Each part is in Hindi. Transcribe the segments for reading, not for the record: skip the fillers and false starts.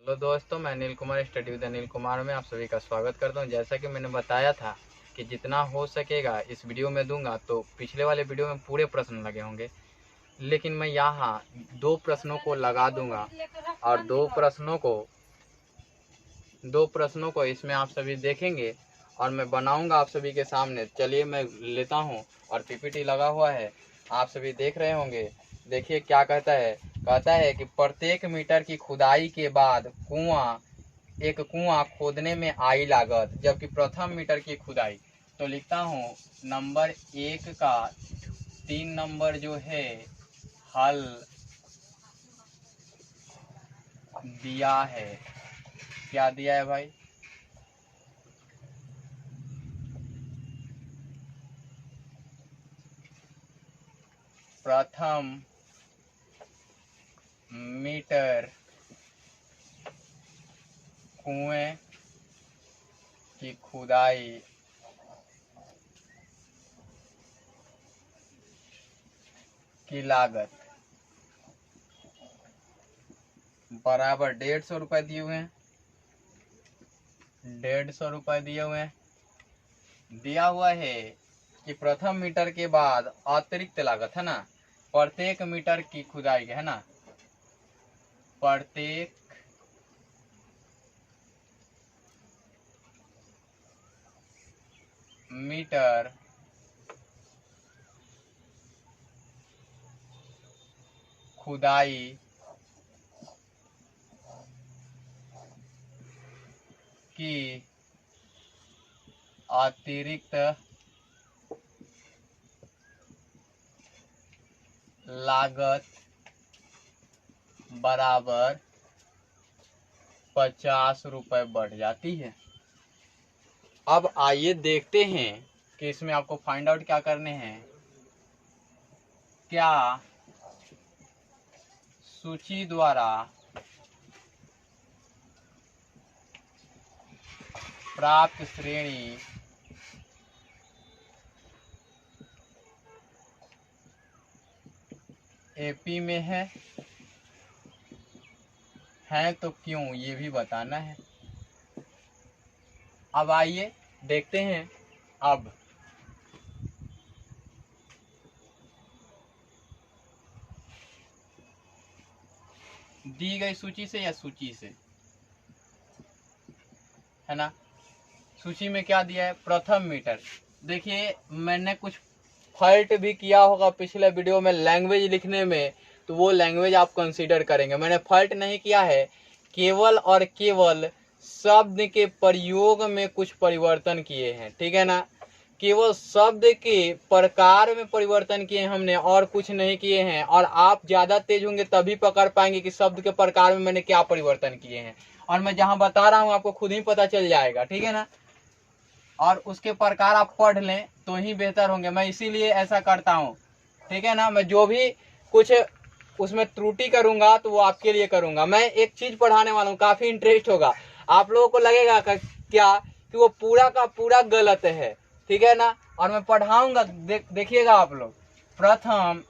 हेलो दोस्तों, मैं अनिल कुमार स्टडी विद अनिल कुमार में आप सभी का स्वागत करता हूं। जैसा कि मैंने बताया था कि जितना हो सकेगा इस वीडियो में दूंगा, तो पिछले वाले वीडियो में पूरे प्रश्न लगे होंगे, लेकिन मैं यहाँ दो प्रश्नों को लगा दूंगा और दो प्रश्नों को इसमें आप सभी देखेंगे और मैं बनाऊंगा आप सभी के सामने। चलिए मैं लेता हूँ और पीपीटी लगा हुआ है, आप सभी देख रहे होंगे। देखिए क्या कहता है कि प्रत्येक मीटर की खुदाई के बाद एक कुआं खोदने में आई लागत, जबकि प्रथम मीटर की खुदाई। तो लिखता हूँ नंबर 1 का 3 नंबर जो है हल दिया है। क्या दिया है भाई? प्रथम मीटर कुएं की खुदाई की लागत बराबर 150 रुपए दिए हुए हैं। 150 रुपए दिए हुए हैं। दिया हुआ है कि प्रथम मीटर के बाद अतिरिक्त लागत है ना, प्रत्येक मीटर की खुदाई है ना, प्रत्येक मीटर खुदाई की अतिरिक्त लागत बराबर 50 रुपए बढ़ जाती है। अब आइए देखते हैं कि इसमें आपको फाइंड आउट क्या करने हैं। क्या सूची द्वारा प्राप्त श्रेणी एपी में है तो क्यों, ये भी बताना है। अब आइए देखते हैं। अब दी गई सूची से या सूची से, है ना। सूची में क्या दिया है? प्रथम मीटर। देखिए मैंने कुछ फॉल्ट भी किया होगा पिछले वीडियो में लैंग्वेज लिखने में, तो वो लैंग्वेज आप कंसीडर करेंगे। मैंने फॉल्ट नहीं किया है, केवल और केवल शब्द के प्रयोग में कुछ परिवर्तन किए हैं, ठीक है ना। केवल शब्द के प्रकार में परिवर्तन किए हमने, और कुछ नहीं किए हैं। और आप ज्यादा तेज होंगे तभी पकड़ पाएंगे कि शब्द के प्रकार में मैंने क्या परिवर्तन किए हैं। और मैं जहां बता रहा हूं आपको खुद ही पता चल जाएगा, ठीक है ना। और उसके प्रकार आप पढ़ लें तो ही बेहतर होंगे। मैं इसीलिए ऐसा करता हूँ, ठीक है ना। मैं जो भी कुछ उसमें त्रुटि करूंगा तो वो आपके लिए करूंगा। मैं एक चीज पढ़ाने वाला हूँ, काफी इंटरेस्ट होगा। आप लोगों को लगेगा क्या कि वो पूरा का पूरा गलत है, ठीक है ना। और मैं पढ़ाऊंगा, देखिएगा आप लोग। प्रथम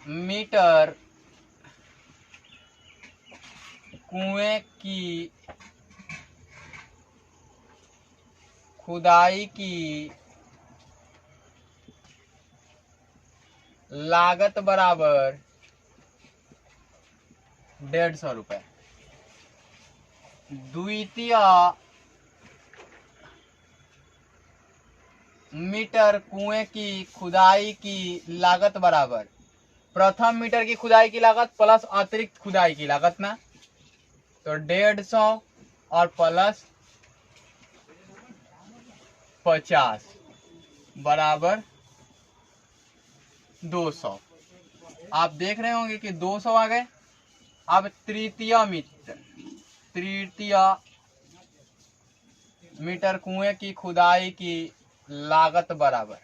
मीटर कुएं की खुदाई की लागत बराबर 150 रुपए। द्वितीय मीटर कुएं की खुदाई की लागत बराबर प्रथम मीटर की खुदाई की लागत प्लस अतिरिक्त खुदाई की लागत ना, तो 150 और प्लस 50 बराबर 200। आप देख रहे होंगे कि 200 आ गए। अब तृतीय मीटर कुएं की खुदाई की लागत बराबर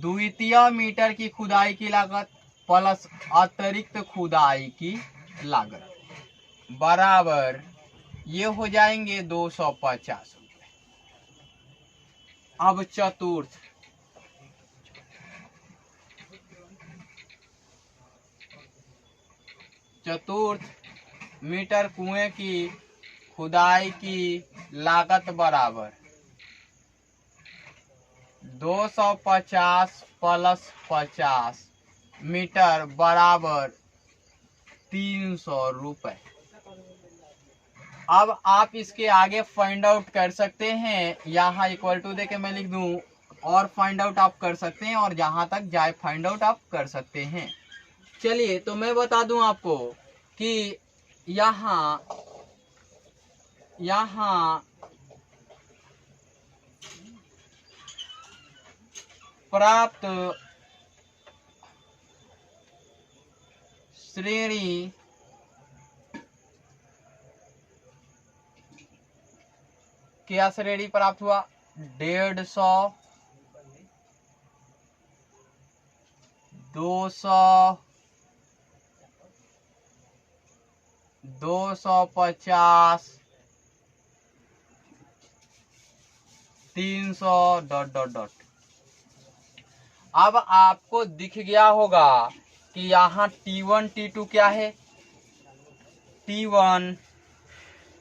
द्वितीय मीटर की खुदाई की लागत प्लस अतिरिक्त खुदाई की लागत बराबर ये हो जाएंगे 250 रुपए। अब चतुर्थ चतुर्थ मीटर कुएं की खुदाई की लागत बराबर 250 प्लस 50 मीटर बराबर 300 रुपए। अब आप इसके आगे फाइंड आउट कर सकते हैं, यहाँ इक्वल टू देके मैं लिख दूं और फाइंड आउट आप कर सकते हैं, और जहां तक जाए फाइंड आउट आप कर सकते हैं। चलिए तो मैं बता दूं आपको कि यहाँ प्राप्त श्रेणी क्या श्रेणी प्राप्त हुआ 150, 200, 250, 300 ... अब आपको दिख गया होगा कि यहाँ T1 T2 क्या है, T1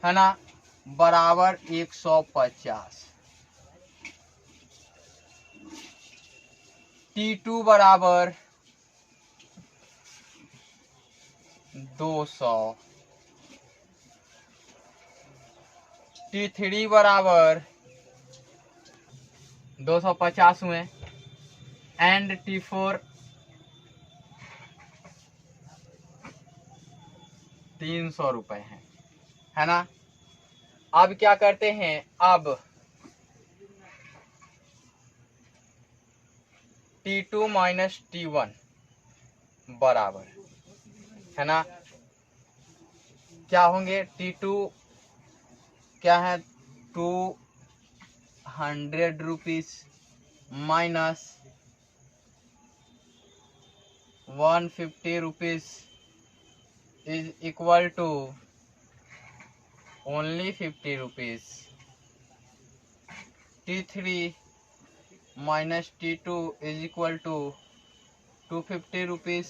है ना बराबर 150, T2 बराबर 200, T3 बराबर 250 हुए, एंड T4 300 रुपए है ना। अब क्या करते हैं, अब T2 माइनस T1 बराबर है ना क्या होंगे, T2 क्या है 200 rupees minus 150 rupees is equal to only 50 rupees. T3 minus T2 is equal to 250 rupees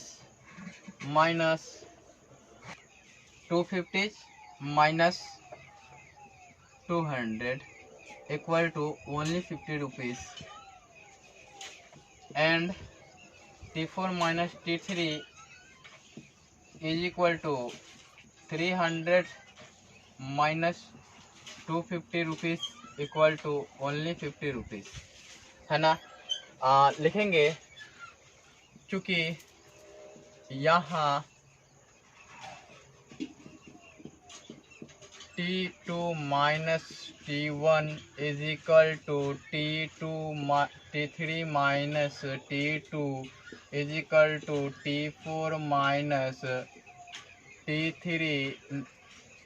minus 250 minus 200 equal to only 50 rupees, and T4 minus T3 is equal to 300 minus 250 rupees equal to only 50 rupees है ना। लिखेंगे चूंकि यहाँ T2 minus T1 is equal to T3 minus T2 is equal to T4 minus T3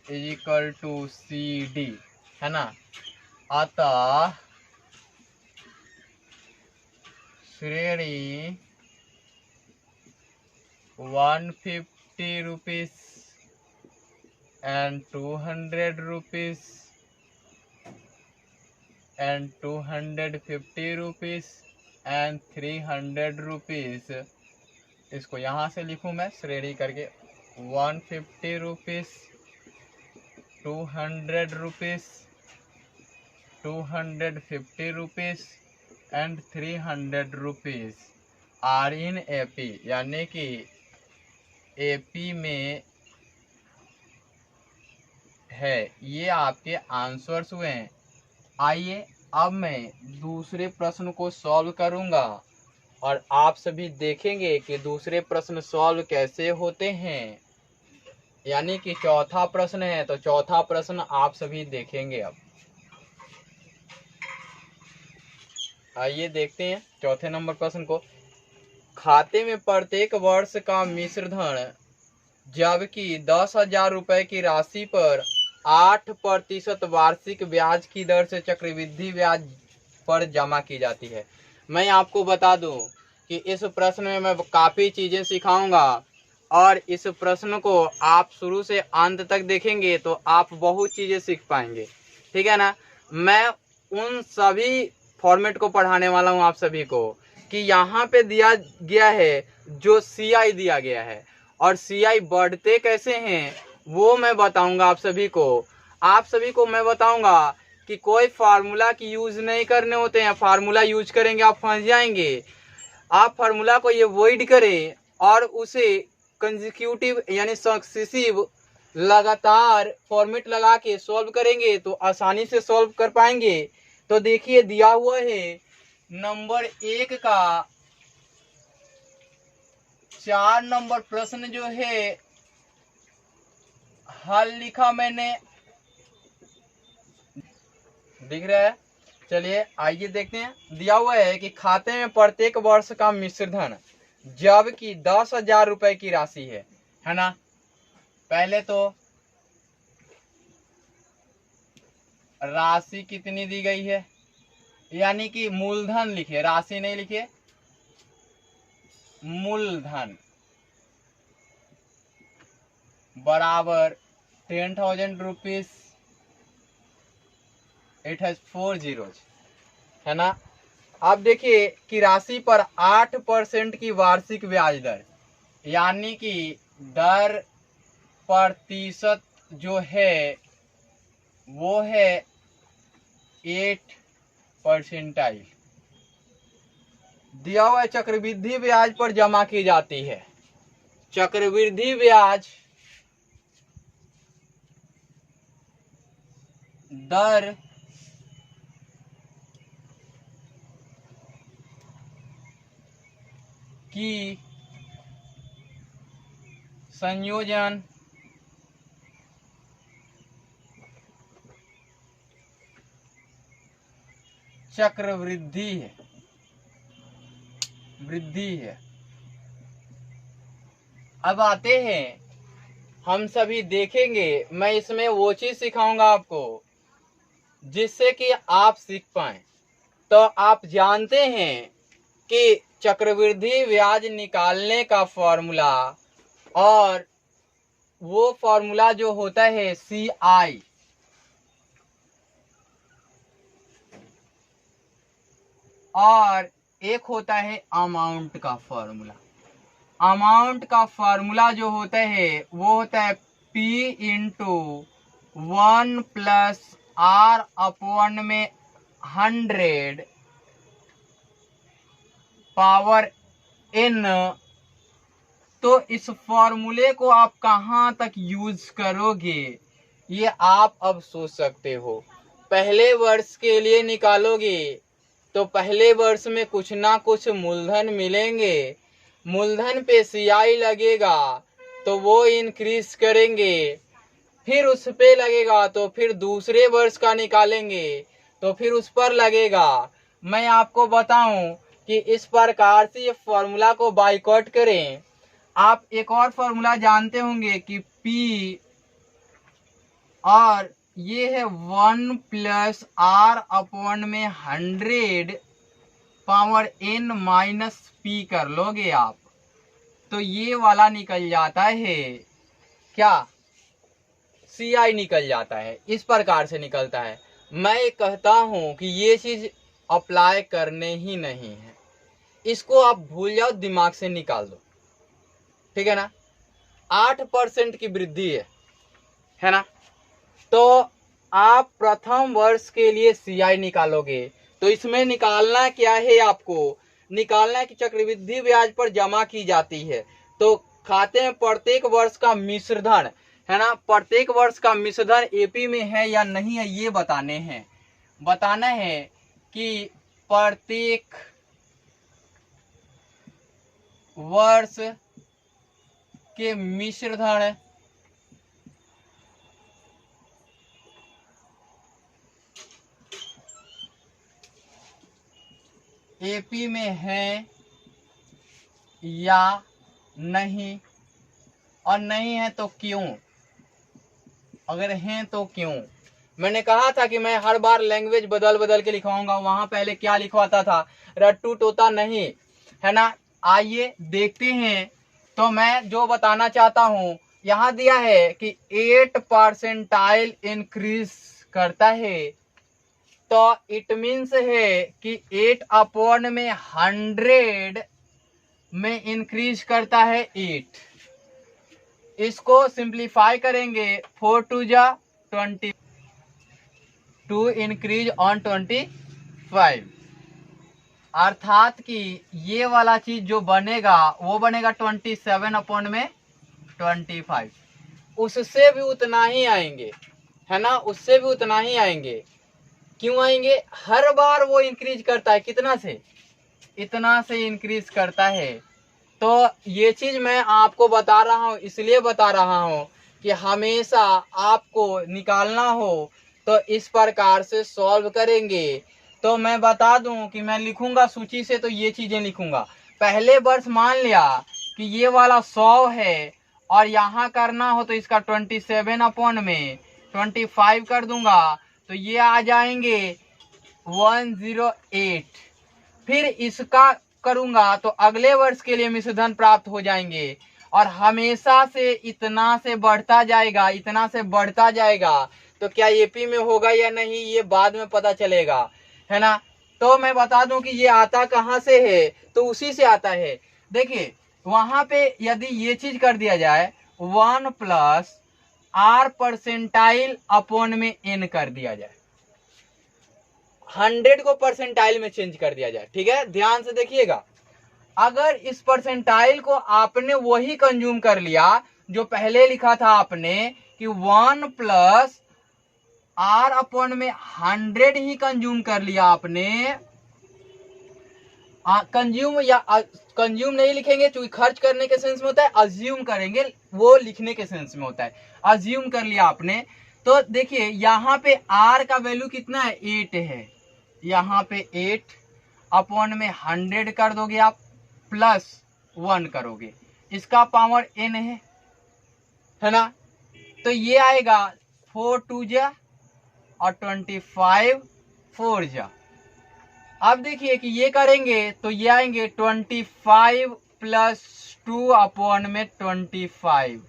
is equal to CD है ना। अतः श्रेणी 150 rupees and 200 rupees and 250 rupees and 300 rupees, इसको यहाँ से लिखूँ मैं श्रेणी करके 150 rupees 200 rupees 250 rupees and 300 rupees are in AP, यानी कि AP में है। ये आपके आंसर्स हुए हैं। आइए अब मैं दूसरे प्रश्न को सॉल्व करूंगा और आप सभी देखेंगे कि दूसरे प्रश्न सॉल्व कैसे होते हैं। यानी कि चौथा प्रश्न है तो चौथा प्रश्न आप सभी देखेंगे। अब आइए देखते हैं चौथे नंबर प्रश्न को। खाते में प्रत्येक वर्ष का मिश्र धन जबकि 10,000 रुपए की राशि पर 8% वार्षिक ब्याज की दर से चक्रवृद्धि ब्याज पर जमा की जाती है। मैं आपको बता दूं कि इस प्रश्न में मैं काफ़ी चीज़ें सिखाऊंगा और इस प्रश्न को आप शुरू से अंत तक देखेंगे तो आप बहुत चीज़ें सीख पाएंगे, ठीक है ना। मैं उन सभी फॉर्मेट को पढ़ाने वाला हूं आप सभी को कि यहाँ पे दिया गया है जो CI दिया गया है और CI बढ़ते कैसे हैं वो मैं बताऊंगा आप सभी को। आप सभी को मैं बताऊंगा कि कोई फार्मूला की यूज नहीं करने होते हैं। फार्मूला यूज करेंगे आप फंस जाएंगे। आप फार्मूला को ये अवॉइड करें और उसे कंसेक्यूटिव यानी सक्सेसिव लगातार फॉर्मेट लगा के सॉल्व करेंगे तो आसानी से सॉल्व कर पाएंगे। तो देखिए दिया हुआ है नंबर 1 का 4 नंबर प्रश्न जो है हल लिखा मैंने, दिख रहा है। चलिए आइए देखते हैं। दिया हुआ है कि खाते में प्रत्येक वर्ष का मिश्रधन जबकि 10,000 रुपए की राशि है ना। पहले तो राशि कितनी दी गई है, यानी कि मूलधन लिखे, राशि नहीं लिखे, मूलधन बराबर 10,000 रुपीज, इट हैज 4 zeros, है ना। अब देखिए कि राशि पर 8% की वार्षिक ब्याज दर, यानी कि दर प्रतिशत जो है वो है 8%। दिया हुआ चक्रवृद्धि ब्याज पर जमा की जाती है। चक्रवृद्धि ब्याज दर की संयोजन चक्रवृद्धि है, वृद्धि है। अब आते हैं, हम सभी देखेंगे, मैं इसमें वो चीज सिखाऊंगा आपको जिससे कि आप सीख पाए। तो आप जानते हैं कि चक्रवृद्धि ब्याज निकालने का फॉर्मूला, और वो फॉर्मूला जो होता है CI, और एक होता है अमाउंट का फॉर्मूला। अमाउंट का फॉर्मूला जो होता है वो होता है P into 1 plus R upon में 100 पावर N। तो इस फॉर्मूले को आप कहाँ तक यूज करोगे ये आप अब सोच सकते हो। पहले वर्ष के लिए निकालोगे तो पहले वर्ष में कुछ ना कुछ मूलधन मिलेंगे, मूलधन पे CI लगेगा तो वो इंक्रीज करेंगे, फिर उस पे लगेगा तो फिर दूसरे वर्ष का निकालेंगे तो फिर उस पर लगेगा। मैं आपको बताऊं कि इस प्रकार से ये फॉर्मूला को बाइकआउट करें। आप एक और फॉर्मूला जानते होंगे कि P, और ये है 1 प्लस R अपॉन में 100 पावर N माइनस P कर लोगे आप तो ये वाला निकल जाता है, क्या, CI निकल जाता है। इस प्रकार से निकलता है। मैं कहता हूं कि ये चीज अप्लाई करने ही नहीं है, इसको आप भूल जाओ, दिमाग से निकाल दो, ठीक है ना। 8% की वृद्धि है ना। तो आप प्रथम वर्ष के लिए CI निकालोगे तो इसमें निकालना क्या है, आपको निकालना है कि चक्रवृद्धि ब्याज पर जमा की जाती है। तो खाते में प्रत्येक वर्ष का मिश्रधन, है ना, प्रत्येक वर्ष का मिश्रधन AP में है या नहीं है ये बताना है कि प्रत्येक वर्ष के मिश्रधन AP में है या नहीं, और नहीं है तो क्यों, अगर हैं तो क्यों। मैंने कहा था कि मैं हर बार लैंग्वेज बदल बदल के लिखवाऊंगा, वहां पहले क्या लिखवाता था, रट्टू तोता नहीं, है ना। आइए देखते हैं। तो मैं जो बताना चाहता हूं, यहाँ दिया है कि 8% इंक्रीज करता है, तो इट मीन्स है कि 8 अपॉन में 100 में इंक्रीज करता है 8, इसको सिंप्लीफाई करेंगे 4 2 जा 20, 2 इंक्रीज ऑन 25, अर्थात कि ये वाला चीज जो बनेगा वो बनेगा 27 अपॉन में 25, उससे भी उतना ही आएंगे, है ना, उससे भी उतना ही आएंगे। क्यों आएंगे? हर बार वो इंक्रीज करता है, कितना से? इतना से इंक्रीज करता है। तो ये चीज मैं आपको बता रहा हूं, इसलिए बता रहा हूं कि हमेशा आपको निकालना हो तो इस प्रकार से सॉल्व करेंगे। तो मैं बता दूं कि मैं लिखूंगा सूची से, तो ये चीजें लिखूंगा। पहले वर्ष मान लिया कि ये वाला 100 है और यहाँ करना हो तो इसका 27 अपॉन में 25 कर दूंगा, तो ये आ जाएंगे 108। फिर इसका करूंगा तो अगले वर्ष के लिए मिश्रधन प्राप्त हो जाएंगे, और हमेशा से इतना से बढ़ता जाएगा, इतना से बढ़ता जाएगा। तो क्या एपी में होगा या नहीं ये बाद में पता चलेगा, है ना। तो मैं बता दूं कि ये आता कहां से है, तो उसी से आता है। देखिए वहां पे यदि ये चीज कर दिया जाए 1 प्लस आर परसेंटाइल अपॉन में एन कर दिया जाए, 100 को परसेंटाइल में चेंज कर दिया जाए, ठीक है, ध्यान से देखिएगा। अगर इस परसेंटाइल को आपने वही कंज्यूम कर लिया जो पहले लिखा था आपने कि 1 प्लस आर अपॉन में 100 ही कंज्यूम कर लिया आपने, कंज्यूम या कंज्यूम नहीं लिखेंगे क्योंकि खर्च करने के सेंस में होता है, अज्यूम करेंगे, वो लिखने के सेंस में होता है। अज्यूम कर लिया आपने, तो देखिए यहाँ पे आर का वैल्यू कितना है, 8 है, यहाँ पे 8 अपॉन में 100 कर दोगे आप, प्लस 1 करोगे, इसका पावर n है ना। तो ये आएगा 4 2 जा और 25 4 जा। अब देखिए कि ये करेंगे तो ये आएंगे 25 प्लस 2 अपॉन में 25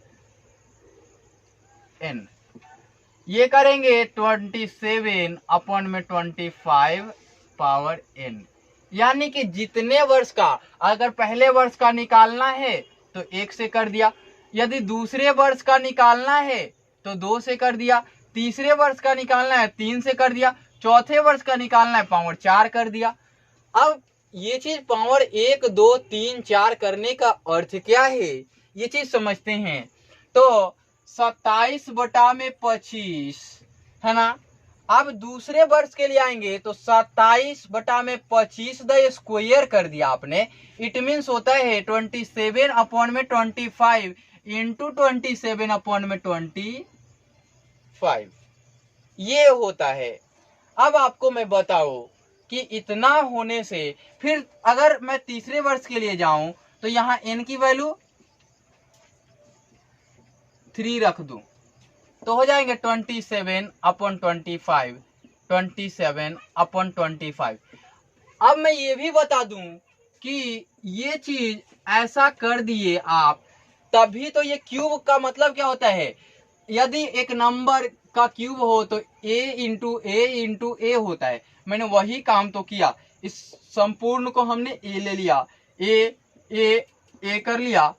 n, ये करेंगे 27 अपॉन में 25 पावर n। यानी कि जितने वर्ष का, अगर पहले वर्ष का निकालना है तो 1 से कर दिया, यदि दूसरे वर्ष का निकालना है तो 2 से कर दिया, तीसरे वर्ष का निकालना है 3 से कर दिया, चौथे वर्ष का निकालना है पावर 4 कर दिया। अब ये चीज पावर 1 2 3 4 करने का अर्थ क्या है, ये चीज समझते हैं। तो 27 बटा में 25, है ना। अब दूसरे वर्ष के लिए आएंगे तो 27 बटा में 25 द स्क्वायर कर दिया आपने, इट मीन्स होता है 27 अपॉन में 25 इंटू 27 अपॉन में 25, ये होता है। अब आपको मैं बताऊं कि इतना होने से फिर अगर मैं तीसरे वर्ष के लिए जाऊं तो यहां n की वैल्यू 3 रख दूं तो हो जाएंगे 27 अपॉन 25, 27 अपॉन 25। अब मैं ये भी बता दूं कि ये चीज ऐसा कर दिए आप, तभी तो ये क्यूब का मतलब क्या होता है, यदि एक नंबर का क्यूब हो तो a इंटू ए होता है। मैंने वही काम तो किया, इस संपूर्ण को हमने a ले लिया, a कर लिया,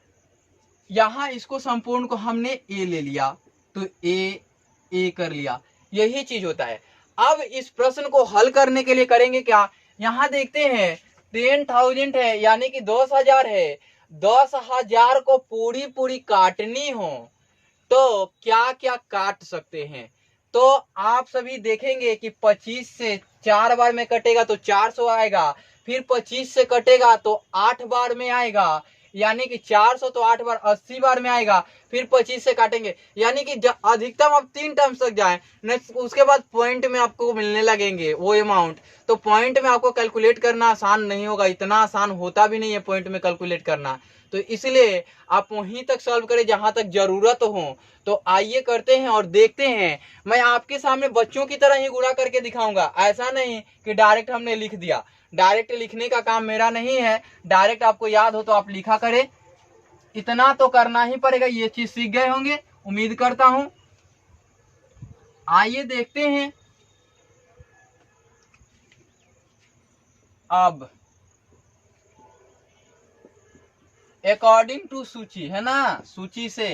यहां इसको संपूर्ण को हमने a ले लिया तो a कर लिया, यही चीज होता है। अब इस प्रश्न को हल करने के लिए करेंगे क्या, यहां देखते हैं 10,000 है यानी कि 10,000 है, 10,000 को पूरी काटनी हो तो क्या क्या काट सकते हैं। तो आप सभी देखेंगे कि 25 से 4 बार में कटेगा तो 400 आएगा, फिर 25 से कटेगा तो 8 बार में आएगा, यानी कि 400 तो 8 बार 80 बार में आएगा, फिर 25 से काटेंगे, यानी कि अधिकतम अब 3 टर्म्स तक जाए, नेक्स्ट उसके बाद पॉइंट में आपको मिलने लगेंगे वो अमाउंट। तो पॉइंट में आपको कैलकुलेट करना आसान नहीं होगा, इतना आसान होता भी नहीं है पॉइंट में कैलकुलेट करना, तो इसलिए आप वहीं तक सॉल्व करें जहां तक जरूरत हो। तो आइए करते हैं और देखते हैं। मैं आपके सामने बच्चों की तरह ही गुणा करके दिखाऊंगा, ऐसा नहीं कि डायरेक्ट हमने लिख दिया, डायरेक्ट लिखने का काम मेरा नहीं है, डायरेक्ट आपको याद हो तो आप लिखा करें, इतना तो करना ही पड़ेगा। ये चीज सीख गए होंगे उम्मीद करता हूं। आइए देखते हैं। अब अकॉर्डिंग टू सूची, है ना, सूची से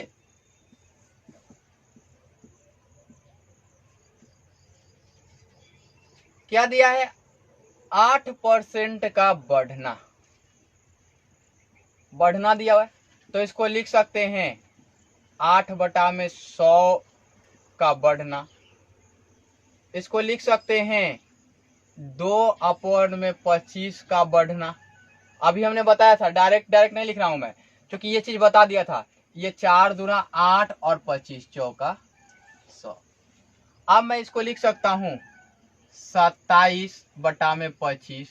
क्या दिया है 8% का बढ़ना दिया हुआ है। तो इसको लिख सकते हैं 8/100 का बढ़ना। इसको लिख सकते हैं 2/25 का बढ़ना। अभी हमने बताया था, डायरेक्ट नहीं लिख रहा हूं मैं, क्योंकि ये चीज बता दिया था। ये 4 दूना 8 और 25 चौका 100। अब मैं इसको लिख सकता हूं 27/25।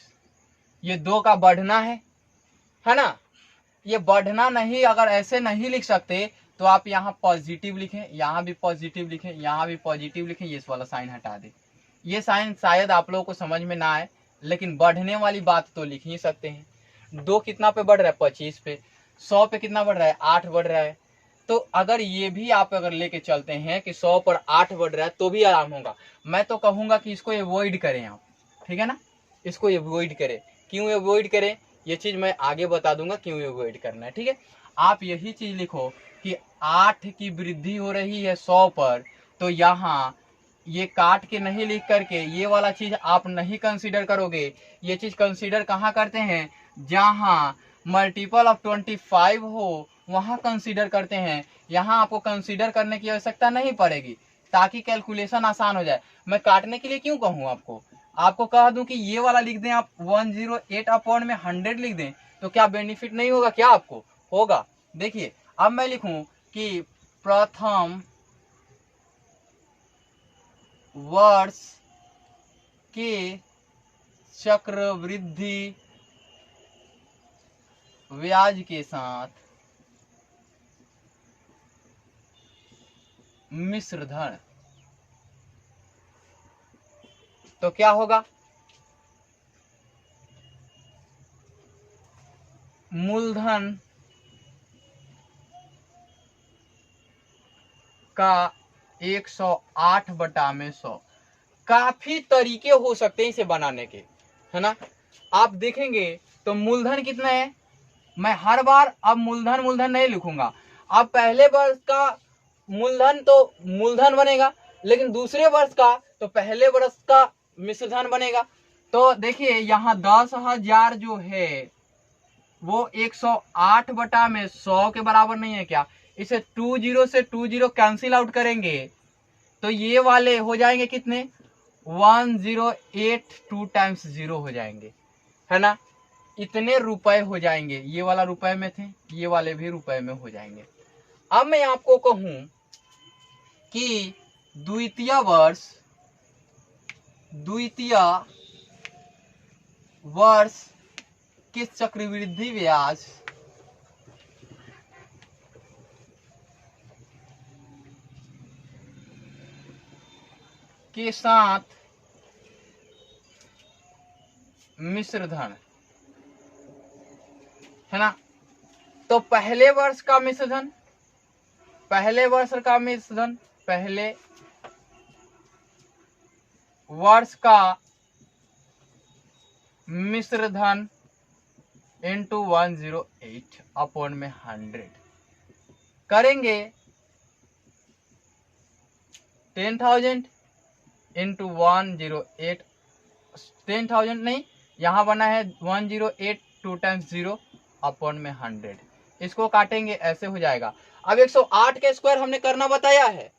ये 2 का बढ़ना है ना। ये बढ़ना नहीं, अगर ऐसे नहीं लिख सकते तो आप यहाँ पॉजिटिव लिखें, यहाँ भी पॉजिटिव लिखें, यहाँ भी पॉजिटिव लिखें, ये वाला साइन हटा दें। ये साइन शायद आप लोगों को समझ में ना आए, लेकिन बढ़ने वाली बात तो लिख ही सकते हैं। 2 कितना पे बढ़ रहा है 25 पे, 100 पे कितना बढ़ रहा है 8 बढ़ रहा है। तो अगर ये भी आप अगर लेके चलते हैं कि 100 पर 8 बढ़ रहा है तो भी आराम होगा। मैं तो कहूंगा कि इसको अवॉइड करें आप, ठीक है ना, इसको अवॉइड करें। क्यों अवॉइड करें ये चीज मैं आगे बता दूंगा क्यों अवॉइड करना है, ठीक है। आप यही चीज लिखो कि 8 की वृद्धि हो रही है 100 पर, तो यहाँ ये काट के नहीं लिख करके ये वाला चीज आप नहीं कंसीडर करोगे। ये चीज कंसीडर कहाँ करते हैं, जहाँ मल्टीपल ऑफ 25 हो वहां कंसीडर करते हैं। यहाँ आपको कंसीडर करने की आवश्यकता नहीं पड़ेगी, ताकि कैलकुलेशन आसान हो जाए। मैं काटने के लिए क्यों कहूँ आपको कह दूं कि ये वाला लिख दें आप 108/100 लिख दें, तो क्या बेनिफिट नहीं होगा, क्या आपको होगा। देखिए अब मैं लिखूं कि प्रथम वर्ष के चक्रवृद्धि ब्याज के साथ मिश्र धन। तो क्या होगा, मूलधन का 108/100। काफी तरीके हो सकते हैं इसे बनाने के, है ना। आप देखेंगे तो मूलधन कितना है, मैं हर बार अब मूलधन नहीं लिखूंगा। अब पहले वर्ष का मूलधन तो मूलधन बनेगा, लेकिन दूसरे वर्ष का तो पहले वर्ष का मिश्रधन बनेगा। तो देखिए यहाँ 10,000 जो है वो 108/100 के बराबर नहीं है क्या। इसे 20 से 20 कैंसिल आउट करेंगे तो ये वाले हो जाएंगे कितने 108, 2 टाइम्स 0 हो जाएंगे, है ना। इतने रुपए हो जाएंगे, ये वाला रुपए में थे, ये वाले भी रुपए में हो जाएंगे। अब मैं आपको कहूं कि द्वितीय वर्ष के चक्रवृद्धि ब्याज के साथ मिश्रधन, है ना। तो पहले वर्ष का मिश्रधन, पहले वर्ष का मिश्रधन इंटू 108/100 करेंगे। 10,000 इंटू 108, 10,000 नहीं, यहाँ बना है 108, 2 टाइम्स 0/100। इसको काटेंगे ऐसे हो जाएगा। अब 108 के स्क्वायर हमने करना बताया है,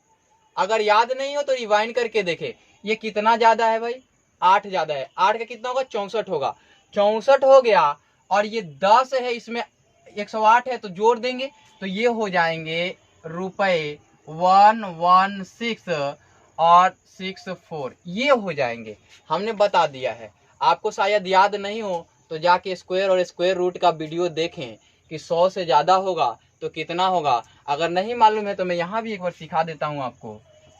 अगर याद नहीं हो तो रिवाइंड करके देखे। ये कितना ज्यादा है भाई, 8 ज्यादा है। 8 का कितना होगा 64 होगा, 64 हो गया। और ये 10 है, इसमें 108 है तो जोड़ देंगे तो ये हो जाएंगे रुपए 116 और 64, ये हो जाएंगे। हमने बता दिया है, आपको शायद याद नहीं हो तो जाके स्क्वायर और स्क्वायर रूट का वीडियो देखें कि 100 से ज्यादा होगा तो कितना होगा। अगर नहीं मालूम है तो मैं यहाँ भी एक बार सिखा देता हूँ आपको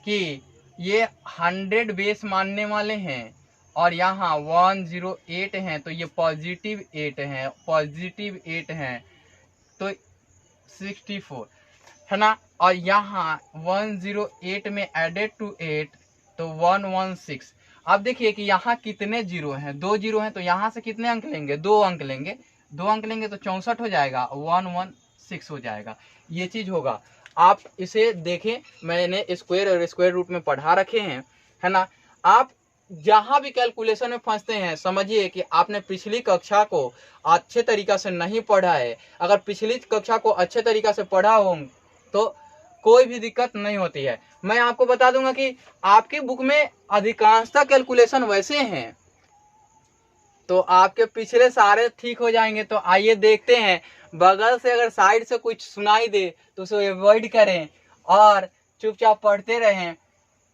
कि ये 100 बेस मानने वाले हैं और यहाँ 108 हैं, तो ये पॉजिटिव 8 हैं, पॉजिटिव 8 हैं तो 64, है ना। और यहाँ 108 में एडेड टू 8 तो 116। अब देखिए कि यहाँ कितने जीरो हैं, 2 जीरो हैं, तो यहाँ से कितने अंक लेंगे, 2 अंक लेंगे, 2 अंक लेंगे तो 64 हो जाएगा, 116 हो जाएगा। ये चीज होगा। आप इसे देखें, मैंने स्क्वायर और स्क्वायर रूट में पढ़ा रखे हैं, है ना। आप जहां भी कैलकुलेशन में फंसते हैं, समझिए कि आपने पिछली कक्षा को अच्छे तरीका से नहीं पढ़ा है। अगर पिछली कक्षा को अच्छे तरीका से पढ़ा हो तो कोई भी दिक्कत नहीं होती है। मैं आपको बता दूंगा कि आपकी बुक में अधिकांशतः कैलकुलेशन वैसे हैं, तो आपके पिछले सारे ठीक हो जाएंगे। तो आइए देखते हैं, बगल से अगर साइड से कुछ सुनाई दे तो उसे अवॉइड करें और चुपचाप पढ़ते रहें।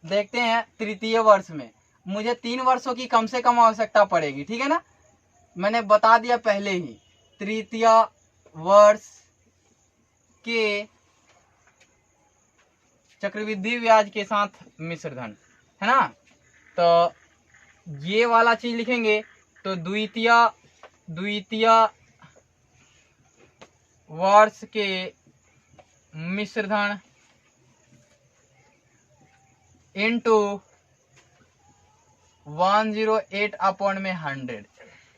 देखते हैं तृतीय वर्ष में मुझे 3 वर्षों की कम से कम आवश्यकता पड़ेगी, ठीक है ना। मैंने बता दिया पहले ही, तृतीय वर्ष के चक्रवृद्धि ब्याज के साथ मिश्र धन, है ना। तो ये वाला चीज लिखेंगे तो द्वितीय वर्ष के मिश्र धन इंटू 108 अपॉन में 100।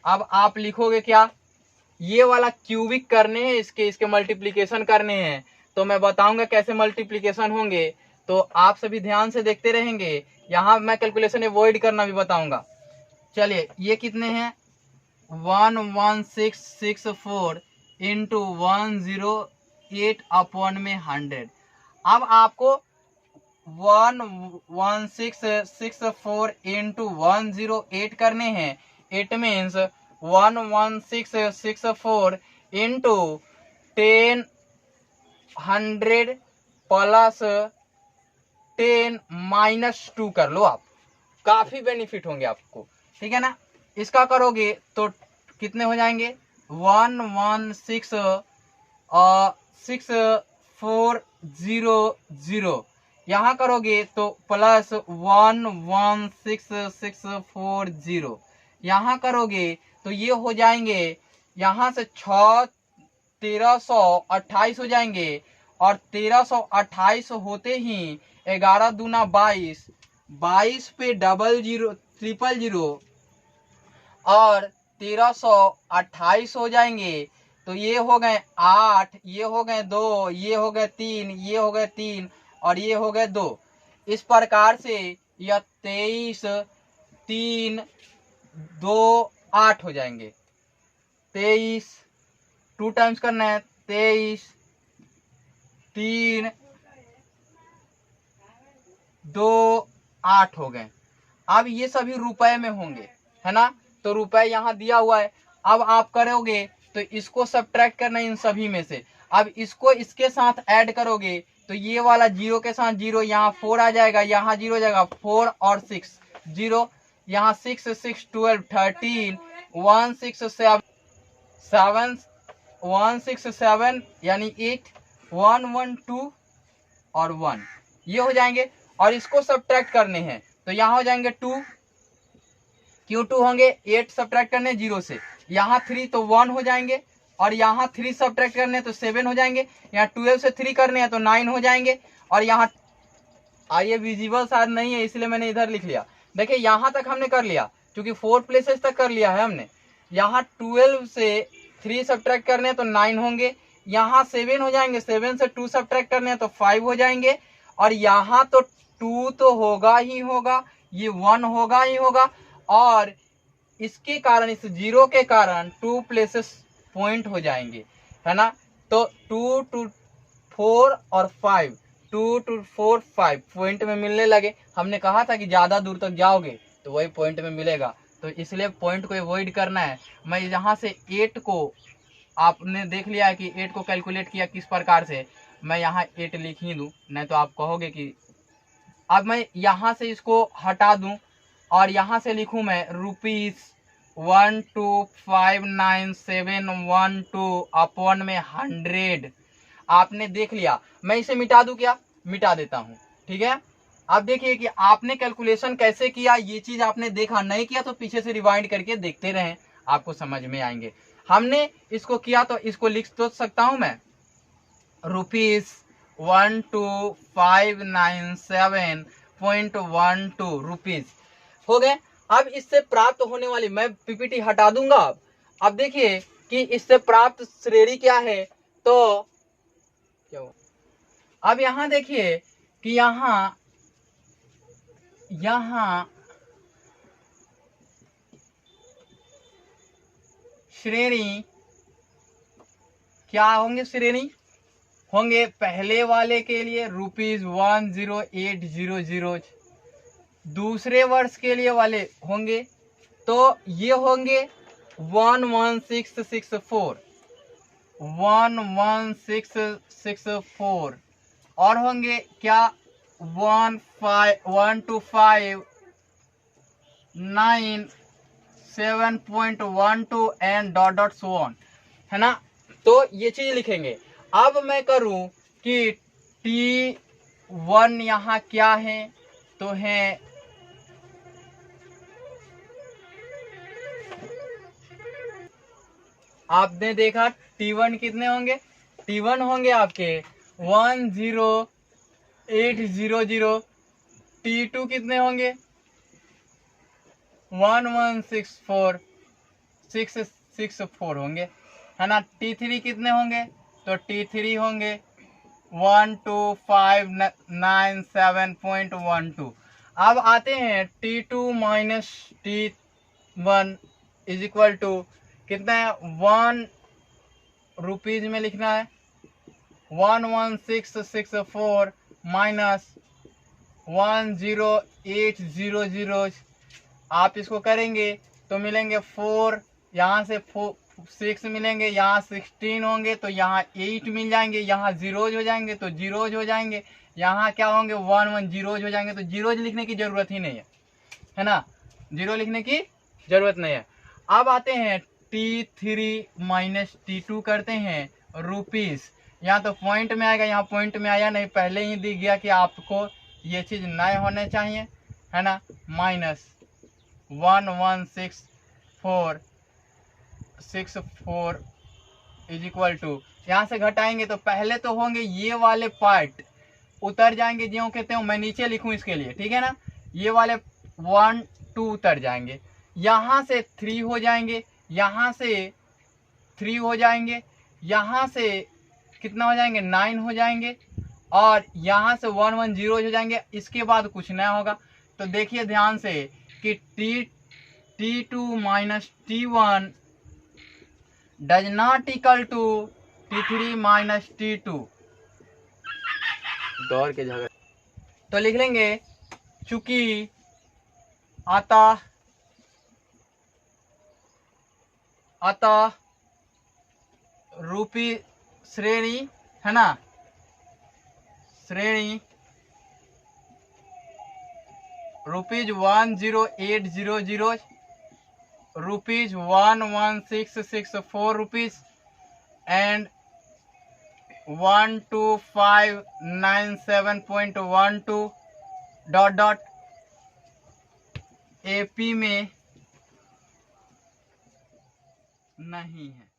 अब आप लिखोगे क्या, ये वाला क्यूबिक करने हैं, इसके मल्टीप्लिकेशन करने हैं। तो मैं बताऊंगा कैसे मल्टीप्लिकेशन होंगे, तो आप सभी ध्यान से देखते रहेंगे। यहाँ मैं कैलकुलेशन अवॉइड करना भी बताऊंगा। चलिए, ये कितने हैं, 11664 इंटू 108 अपॉन में 100। अब आपको 11664 इंटू 108 करने हैं। It means 11664 into 10 plus 10 minus 2 कर लो आप, काफी बेनिफिट होंगे आपको, ठीक है ना। इसका करोगे तो कितने हो जाएंगे, 1166400। यहाँ करोगे तो प्लस 11664 यहाँ करोगे तो ये हो जाएंगे, यहाँ से 1328 हो जाएंगे। और 1328 होते ही 11 दूना 22, 22 पे 0000 और 1328 हो जाएंगे। तो ये हो गए 8, ये हो गए 2, ये हो गए 3, ये हो गए 3 और ये हो गए 2। इस प्रकार से यह 23 3 2 8 हो जाएंगे। 23 2 टाइम्स करना है, 23 3 2 8 हो गए। अब ये सभी रुपए में होंगे, है ना। तो रुपए यहाँ दिया हुआ है। अब आप करोगे तो इसको सब्ट्रैक्ट करना इन सभी में से। अब इसको इसके साथ ऐड करोगे तो ये वाला 0 के साथ 0, यहाँ 4 आ जाएगा, यहाँ 0 हो जाएगा, 4 और 6 0, यहाँ 6 6 12 13 167 यानी 8 1 1 2 और 1, ये हो जाएंगे। और इसको सब्ट्रैक्ट करने हैं तो यहाँ हो जाएंगे 2, क्यों 2 होंगे, 8 सब्ट्रैक्ट करने 0 से, यहाँ 3 तो 1 हो जाएंगे, और यहाँ 3 सब्ट्रैक्ट करने तो 7 हो जाएंगे, यहाँ 12 से 3 करने हैं तो 9 हो जाएंगे। और यहाँ आइए विजिबल शायद नहीं है इसलिए मैंने इधर लिख लिया। देखिए यहाँ तक हमने कर लिया, क्योंकि 4 प्लेसेस तक कर लिया है हमने। यहाँ 12 से 3 सब्ट्रैक्ट करने हैं तो 9 होंगे, यहाँ 7 हो जाएंगे, 7 से 2 सब्ट्रैक्ट करने हैं तो 5 हो जाएंगे। और यहाँ तो 2 तो होगा ही होगा, ये 1 होगा ही होगा, और इसके कारण, इस 0 के कारण 2 प्लेसेस पॉइंट हो जाएंगे, है ना। तो 2 to 4 और 5, 2 to 4 5 पॉइंट में मिलने लगे। हमने कहा था कि ज्यादा दूर तक जाओगे तो वही पॉइंट में मिलेगा, तो इसलिए पॉइंट को अवॉइड करना है। मैं यहाँ से 8 को, आपने देख लिया है कि 8 को कैलकुलेट किया किस प्रकार से, मैं यहाँ 8 लिख ही दूं, नहीं तो आप कहोगे कि, अब मैं यहाँ से इसको हटा दूं और यहाँ से लिखूं मैं ₹1259712 अपॉन में 100। आपने देख लिया, मैं इसे मिटा दूं क्या, मिटा देता हूं, ठीक है। अब देखिए कि आपने कैलकुलेशन कैसे किया, ये चीज आपने देखा, नहीं किया तो पीछे से रिवाइंड करके देखते रहें, आपको समझ में आएंगे। हमने इसको किया तो इसको लिख तो सकता हूं मैं, ₹12597.12 रुपीज हो गए। अब इससे प्राप्त होने वाली, मैं पीपीटी हटा दूंगा। अब देखिए कि इससे प्राप्त श्रेणी क्या है, तो क्या हुआ, अब यहाँ देखिए कि यहाँ श्रेणी क्या होंगे, श्रेणी होंगे पहले वाले के लिए ₹10800, दूसरे वर्ष के लिए वाले होंगे तो ये होंगे 11664 और होंगे क्या 15297.12 and dot dot so on, है ना। तो ये चीज लिखेंगे। अब मैं करूं कि T1 यहाँ क्या है, तो है आपने देखा T1 कितने होंगे, T1 होंगे आपके 10800, T2 कितने होंगे 1164664 होंगे, है ना। T3 कितने होंगे, तो T3 होंगे 12597.12। अब आते हैं T2 minus T1 is equal to कितना है, 1 रुपीज में लिखना है 11664 माइनस 10800। आप इसको करेंगे तो मिलेंगे 4, यहाँ से 6 मिलेंगे, यहाँ 16 होंगे तो यहाँ 8 मिल जाएंगे, यहाँ जीरोज हो जाएंगे तो जीरोज हो जाएंगे, यहाँ क्या होंगे 1 जीरोज हो जाएंगे, तो जीरोज लिखने की जरूरत ही नहीं है ना, जीरो लिखने की जरूरत नहीं है। अब आते हैं T3 माइनस T2 करते हैं रुपीज, यहाँ तो पॉइंट में आएगा, यहाँ पॉइंट में आया नहीं, पहले ही दिख गया कि आपको ये चीज नए होने चाहिए, है ना। माइनस 11664 इज इक्वल टू, यहाँ से घटाएंगे तो पहले तो होंगे ये वाले पार्ट उतर जाएंगे, जो कहते हैं मैं नीचे लिखूं इसके लिए, ठीक है ना। ये वाले 1 2 उतर जाएंगे, यहाँ से 3 हो जाएंगे, यहाँ से 3 हो जाएंगे, यहाँ से कितना हो जाएंगे 9 हो जाएंगे, और यहाँ से 110 हो जाएंगे। इसके बाद कुछ नया होगा, तो देखिए ध्यान से कि T2 minus T1 does not equal to T3 minus T2, दौड़ के झगड़े, तो लिख लेंगे चूंकि अतः रूपी श्रेणी, है ना, श्रेणी ₹10800, ₹11664 एंड 12597.12 डॉट डॉट AP में नहीं है।